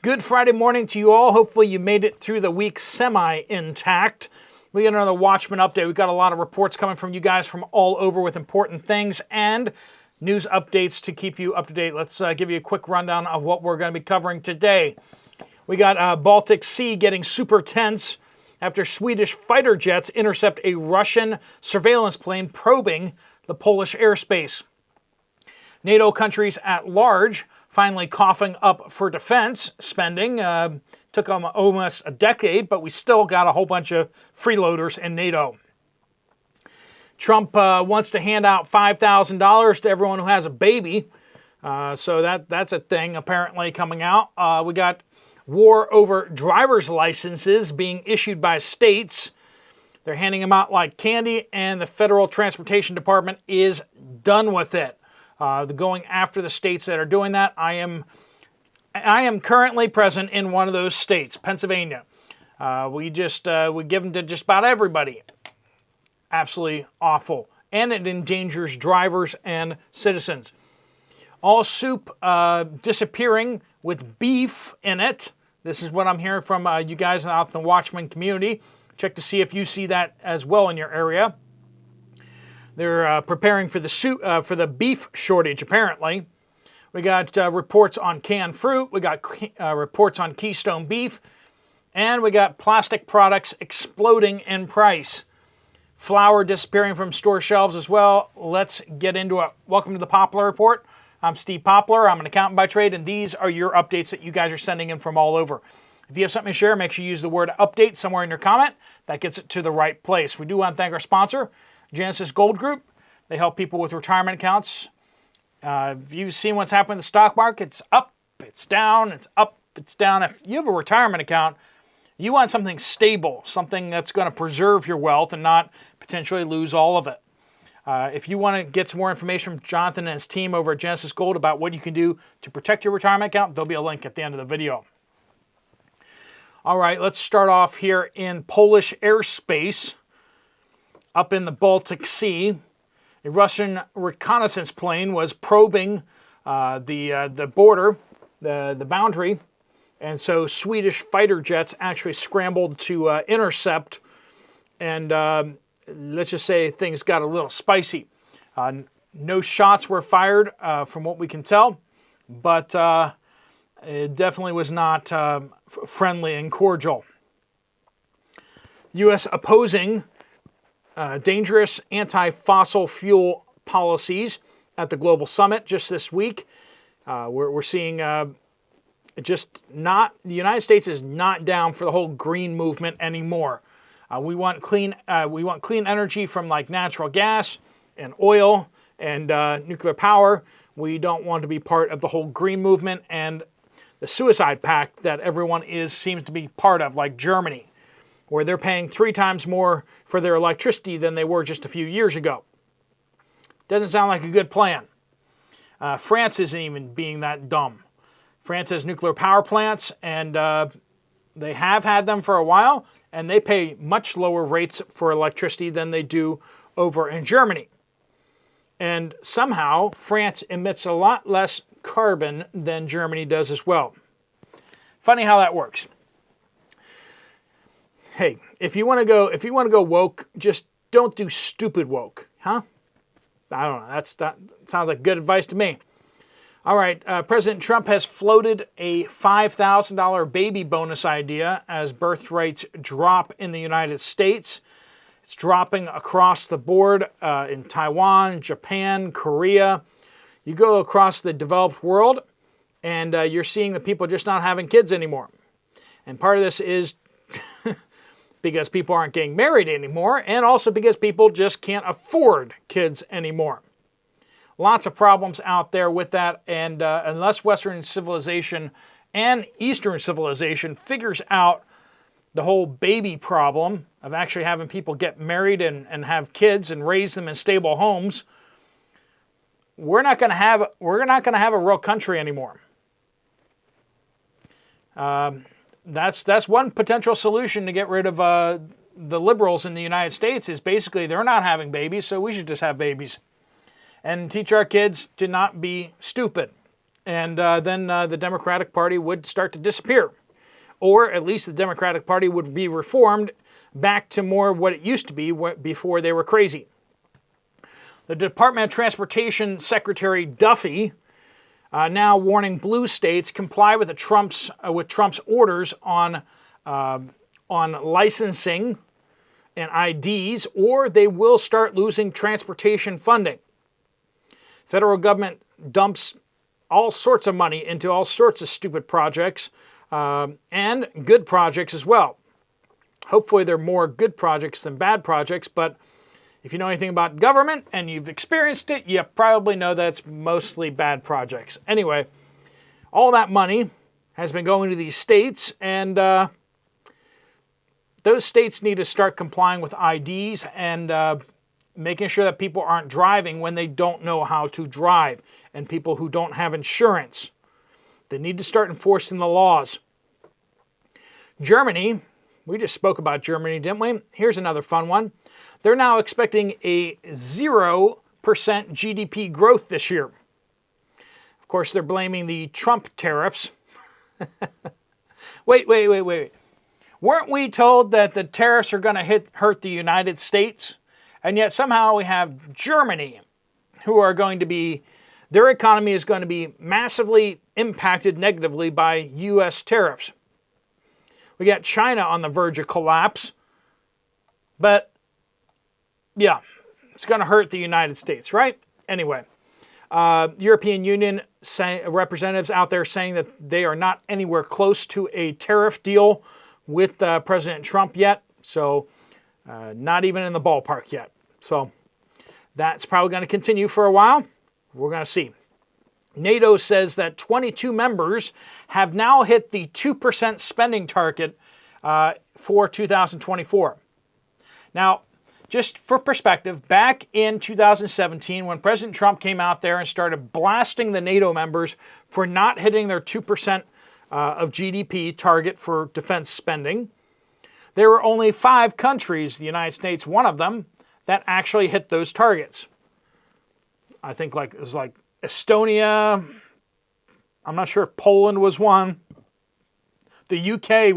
Good Friday morning to you all. Hopefully you made it through the week semi-intact. We got another Watchmen update. We've got a lot of reports coming from you guys from all over with important things and news updates to keep you up to date. Let's give you a quick rundown of what we're going to be covering today. We got Baltic Sea getting super tense after Swedish fighter jets intercept a Russian surveillance plane probing the Polish airspace. NATO countries at large finally coughing up for defense spending. Took them almost a decade, but we still got a whole bunch of freeloaders in NATO. Trump wants to hand out $5,000 to everyone who has a baby. So that's a thing apparently coming out. We got war over driver's licenses being issued by states. They're handing them out like candy, and the Federal Transportation Department is done with it. Going after the states that are doing that. I am currently present in one of those states, Pennsylvania. We give them to just about everybody. Absolutely awful. And it endangers drivers and citizens. All soup disappearing with beef in it. This is what I'm hearing from you guys out in the Watchmen community. Check to see if you see that as well in your area. They're preparing for the beef shortage, apparently. We got reports on canned fruit. We got reports on Keystone beef. And we got plastic products exploding in price. Flour disappearing from store shelves as well. Let's get into it. Welcome to the Poplar Report. I'm Steve Poplar. I'm an accountant by trade, and these are your updates that you guys are sending in from all over. If you have something to share, make sure you use the word update somewhere in your comment. That gets it to the right place. We do want to thank our sponsor, Genesis Gold Group. They help people with retirement accounts. If you've seen what's happened in the stock market, it's up, it's down, it's up, it's down. If you have a retirement account, you want something stable, something that's going to preserve your wealth and not potentially lose all of it. If you want to get some more information from Jonathan and his team over at Genesis Gold about what you can do to protect your retirement account, there'll be a link at the end of the video. All right, let's start off here in Polish airspace. Up in the Baltic Sea, a Russian reconnaissance plane was probing the border, the boundary, and so Swedish fighter jets actually scrambled to intercept, and let's just say things got a little spicy. No shots were fired from what we can tell, but it definitely was not friendly and cordial. U.S. opposing dangerous anti-fossil fuel policies at the Global Summit just this week. We're seeing the United States is not down for the whole green movement anymore. We want clean energy from like natural gas and oil and nuclear power. We don't want to be part of the whole green movement and the suicide pact that everyone seems to be part of, like Germany, where they're paying 3 times more for their electricity than they were just a few years ago. Doesn't sound like a good plan. France isn't even being that dumb. France has nuclear power plants, and they have had them for a while, and they pay much lower rates for electricity than they do over in Germany. And somehow, France emits a lot less carbon than Germany does as well. Funny how that works. Hey, if you want to go woke, just don't do stupid woke, huh? I don't know. That sounds like good advice to me. All right, President Trump has floated a $5,000 baby bonus idea as birth rates drop in the United States. It's dropping across the board in Taiwan, Japan, Korea. You go across the developed world, and you're seeing the people just not having kids anymore. And part of this is because people aren't getting married anymore, and also because people just can't afford kids anymore. Lots of problems out there with that, and unless Western civilization and Eastern civilization figures out the whole baby problem of actually having people get married and have kids and raise them in stable homes, we're not going to have a real country anymore. That's one potential solution to get rid of the liberals in the United States is basically they're not having babies, so we should just have babies and teach our kids to not be stupid and then the Democratic Party would start to disappear. Or at least the Democratic Party would be reformed back to more what it used to be before they were crazy. The Department of Transportation Secretary Duffy now warning blue states comply with Trump's orders on licensing and IDs, or they will start losing transportation funding. Federal government dumps all sorts of money into all sorts of stupid projects and good projects as well. Hopefully there are more good projects than bad projects, but if you know anything about government and you've experienced it, you probably know that it's mostly bad projects. Anyway, all that money has been going to these states, and those states need to start complying with IDs and making sure that people aren't driving when they don't know how to drive, and people who don't have insurance. They need to start enforcing the laws. Germany, we just spoke about Germany, didn't we? Here's another fun one. They're now expecting a 0% GDP growth this year. Of course, they're blaming the Trump tariffs. Wait. Weren't we told that the tariffs are going to hurt the United States? And yet somehow we have Germany, who are going to be, their economy is going to be massively impacted negatively by U.S. tariffs. We got China on the verge of collapse. But, yeah, it's going to hurt the United States, right? Anyway, European Union representatives out there saying that they are not anywhere close to a tariff deal with President Trump yet. So, not even in the ballpark yet. So, that's probably going to continue for a while. We're going to see. NATO says that 22 members have now hit the 2% spending target for 2024. Now, just for perspective, back in 2017, when President Trump came out there and started blasting the NATO members for not hitting their 2% of GDP target for defense spending, there were only 5 countries, the United States one of them, that actually hit those targets. I think it was like Estonia. I'm not sure if Poland was one. The UK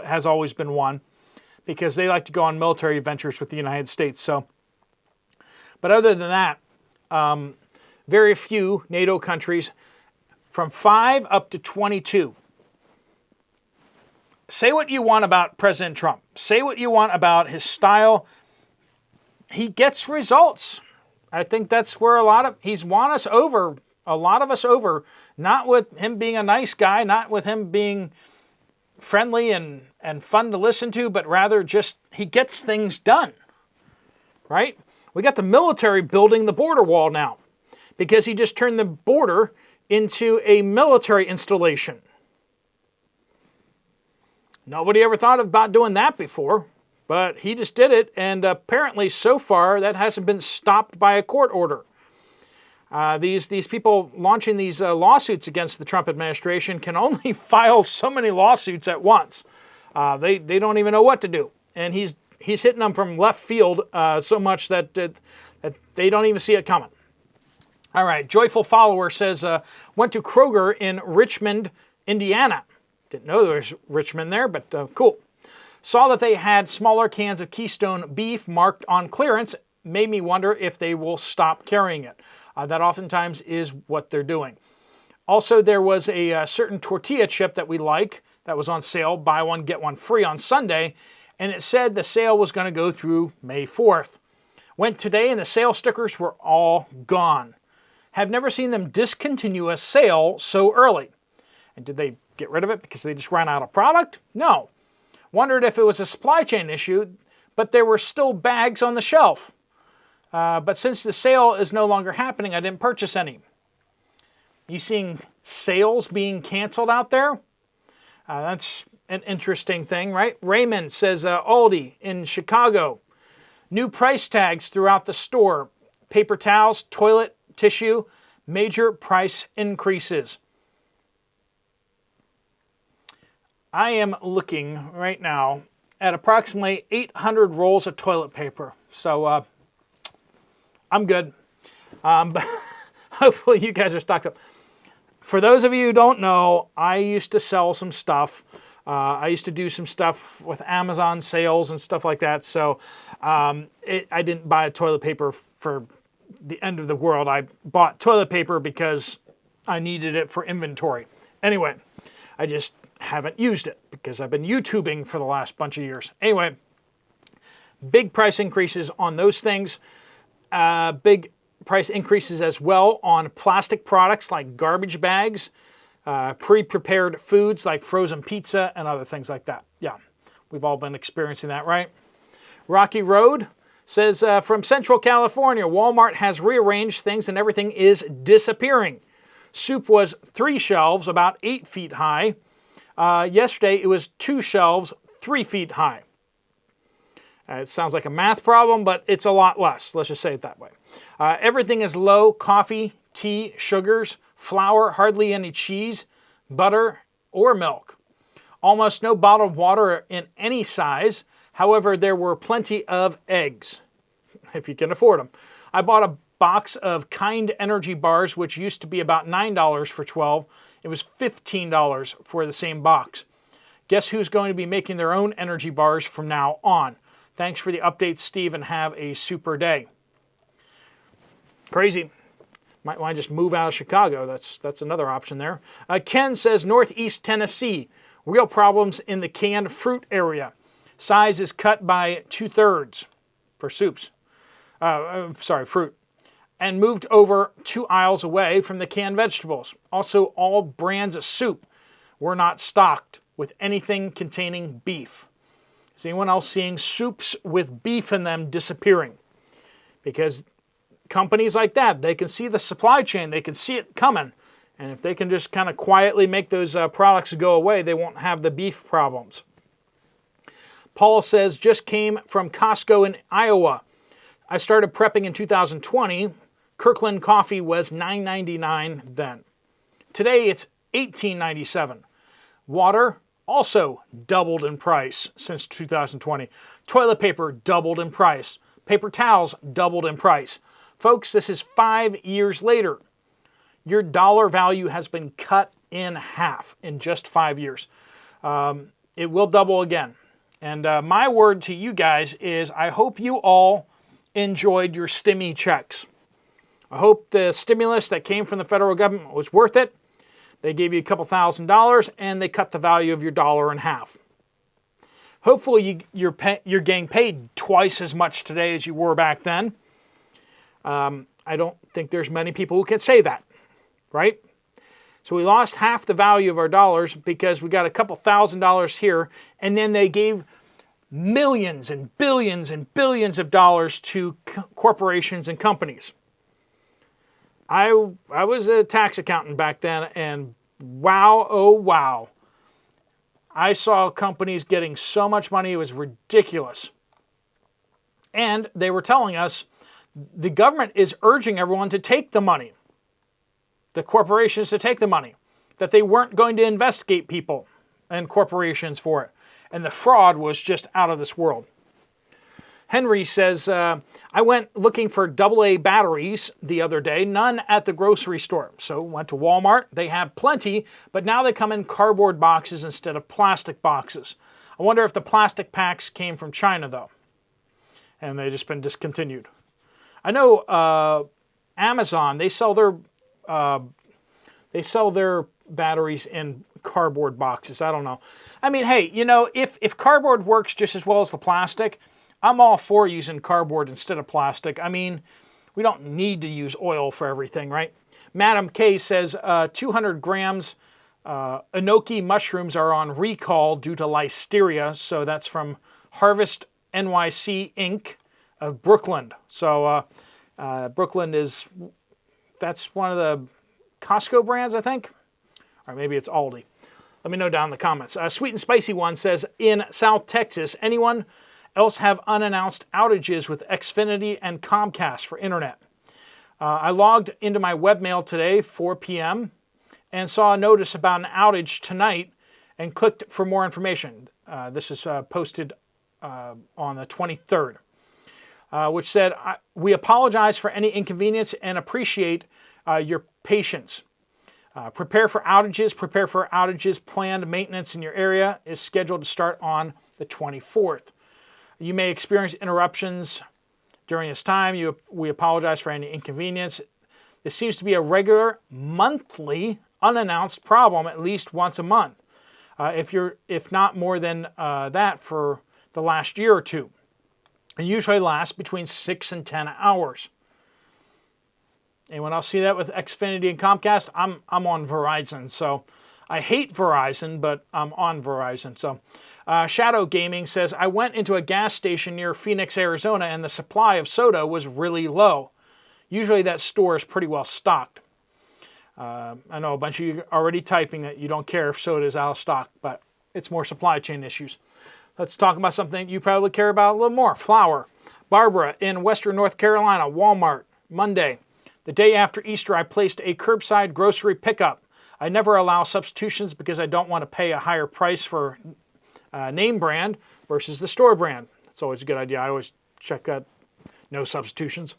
has always been one, because they like to go on military adventures with the United States. So, but other than that, very few NATO countries, from 5 up to 22. Say what you want about President Trump. Say what you want about his style. He gets results. I think that's where he's won us over, a lot of us over, not with him being a nice guy, not with him being friendly and fun to listen to, but rather just he gets things done, right? We got the military building the border wall now because he just turned the border into a military installation. Nobody ever thought about doing that before, but he just did it, and apparently so far that hasn't been stopped by a court order. These people launching these lawsuits against the Trump administration can only file so many lawsuits at once. They don't even know what to do, and he's hitting them from left field so much that they don't even see it coming. All right, Joyful Follower says, went to Kroger in Richmond, Indiana. Didn't know there was Richmond there, but cool. Saw that they had smaller cans of Keystone beef marked on clearance. Made me wonder if they will stop carrying it. That oftentimes is what they're doing. Also, there was a certain tortilla chip that we like that was on sale, buy one, get one free on Sunday, and it said the sale was going to go through May 4th. Went today and the sale stickers were all gone. Have never seen them discontinue a sale so early. And did they get rid of it because they just ran out of product? No. Wondered if it was a supply chain issue, but there were still bags on the shelf. But since the sale is no longer happening, I didn't purchase any. You seeing sales being canceled out there? That's an interesting thing, right? Raymond says, Aldi in Chicago. New price tags throughout the store. Paper towels, toilet tissue, major price increases. I am looking right now at approximately 800 rolls of toilet paper. So I'm good. But hopefully you guys are stocked up. For those of you who don't know, I used to sell some stuff. I used to do some stuff with Amazon sales and stuff like that. So I didn't buy toilet paper for the end of the world. I bought toilet paper because I needed it for inventory. Anyway, I just haven't used it because I've been YouTubing for the last bunch of years. Anyway, big price increases on those things. Big price increases as well on plastic products like garbage bags, pre-prepared foods like frozen pizza and other things like that. Yeah, we've all been experiencing that, right? Rocky Road says, from Central California, Walmart has rearranged things and everything is disappearing. Soup was 3 shelves, about 8 feet high. Yesterday, it was 2 shelves, 3 feet high. It sounds like a math problem, but it's a lot less. Let's just say it that way. Everything is low: coffee, tea, sugars, flour, hardly any cheese, butter, or milk. Almost no bottled water in any size. However, there were plenty of eggs, if you can afford them. I bought a box of Kind energy bars, which used to be about $9 for 12. It was $15 for the same box. Guess who's going to be making their own energy bars from now on? Thanks for the updates, Steve, and have a super day. Crazy. Might want to just move out of Chicago. That's another option there. Ken says, Northeast Tennessee. Real problems in the canned fruit area. Size is cut by 2/3 for soups. Fruit. And moved over 2 aisles away from the canned vegetables. Also, all brands of soup were not stocked with anything containing beef. Is anyone else seeing soups with beef in them disappearing? Because companies like that, they can see the supply chain, they can see it coming. And if they can just kind of quietly make those products go away, they won't have the beef problems. Paul says, just came from Costco in Iowa. I started prepping in 2020. Kirkland coffee was $9.99 then. Today it's $18.97. Water also doubled in price since 2020. Toilet paper doubled in price. Paper towels doubled in price. Folks, this is 5 years later. Your dollar value has been cut in half in just 5 years. It will double again. And my word to you guys is I hope you all enjoyed your stimmy checks. I hope the stimulus that came from the federal government was worth it. They gave you a couple $1,000s and they cut the value of your dollar in half. Hopefully you're getting paid twice as much today as you were back then. I don't think there's many people who can say that, right? So we lost half the value of our dollars because we got a couple $1,000s here, and then they gave millions and billions of dollars to corporations and companies. I was a tax accountant back then, and wow, oh wow. I saw companies getting so much money, it was ridiculous. And they were telling us the government is urging everyone to take the money, the corporations to take the money, that they weren't going to investigate people and corporations for it. And the fraud was just out of this world. Henry says, I went looking for AA batteries the other day, none at the grocery store. So went to Walmart, they have plenty, but now they come in cardboard boxes instead of plastic boxes. I wonder if the plastic packs came from China though, and they've just been discontinued. I know Amazon, they sell their batteries in cardboard boxes. I don't know. I mean, hey, you know, if cardboard works just as well as the plastic, I'm all for using cardboard instead of plastic. I mean, we don't need to use oil for everything, right? Madam K says 200 grams enoki mushrooms are on recall due to listeria. So that's from Harvest NYC Inc. of Brooklyn. So Brooklyn that's one of the Costco brands, I think. Or maybe it's Aldi. Let me know down in the comments. Sweet and Spicy One says, in South Texas, anyone else have unannounced outages with Xfinity and Comcast for internet? I logged into my webmail today, 4 p.m., and saw a notice about an outage tonight and clicked for more information. This is posted on the 23rd, which said, we apologize for any inconvenience and appreciate your patience. Prepare for outages. Prepare for outages. Planned maintenance in your area is scheduled to start on the 24th. You may experience interruptions during this time. We apologize for any inconvenience. This seems to be a regular, monthly, unannounced problem at least once a month, if not more than that for the last year or two. It usually lasts between 6 and 10 hours. Anyone else see that with Xfinity and Comcast? I'm on Verizon, so I hate Verizon, but I'm on Verizon. So Shadow Gaming says, I went into a gas station near Phoenix, Arizona, and the supply of soda was really low. Usually that store is pretty well stocked. I know a bunch of you are already typing that you don't care if soda is out of stock, but it's more supply chain issues. Let's talk about something you probably care about a little more. Flour. Barbara in Western North Carolina, Walmart, Monday. The day after Easter, I placed a curbside grocery pickup. I never allow substitutions because I don't want to pay a higher price for name brand versus the store brand. That's always a good idea. I always check that. No substitutions.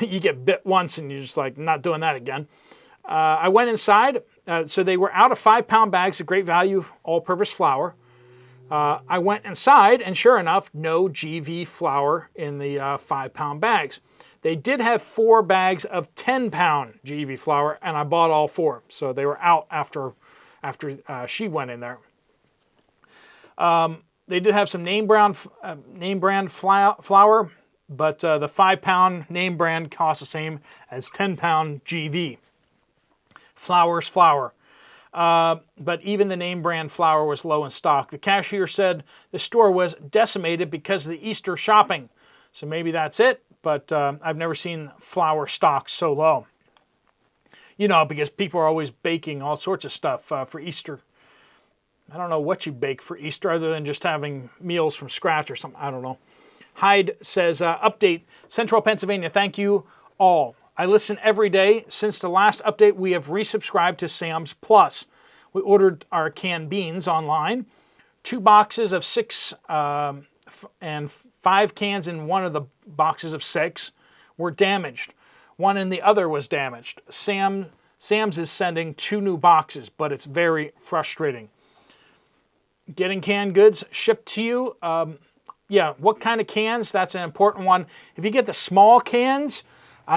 You get bit once and you're just like, not doing that again. I went inside. So they were out of 5-pound bags of great value all-purpose flour. I went inside and sure enough, no GV flour in the 5-pound bags. They did have 4 bags of 10-pound GV flour, and I bought all 4. So they were out after she went in there. They did have some name brand flour, but the 5-pound name brand costs the same as 10-pound GV. Flour's flour. But even the name brand flour was low in stock. The cashier said the store was decimated because of the Easter shopping. So maybe that's it, but I've never seen flour stock so low. You know, because people are always baking all sorts of stuff for Easter. I don't know what you bake for Easter other than just having meals from scratch or something. I don't know. Hyde says, update, Central Pennsylvania, thank you all. I listen every day. Since the last update, we have resubscribed to Sam's Plus. We ordered our canned beans online. 2 boxes of 6 and 5 cans in one of the boxes of 6 were damaged. One in the other was damaged. Sam's is sending 2 new boxes, but it's very frustrating. Getting canned goods shipped to you. Yeah, what kind of cans? That's an important one. If you get the small cans,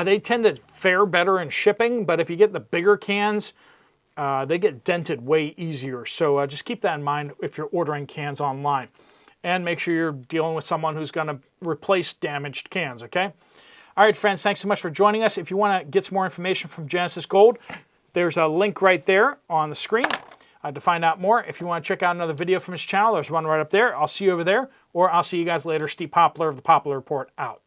they tend to fare better in shipping, but if you get the bigger cans, they get dented way easier. So just keep that in mind if you're ordering cans online. And make sure you're dealing with someone who's going to replace damaged cans, okay? All right, friends, thanks so much for joining us. If you want to get some more information from Genesis Gold, there's a link right there on the screen to find out more. If you want to check out another video from his channel, there's one right up there. I'll see you over there, or I'll see you guys later. Steve Poplar of the Poplar Report out.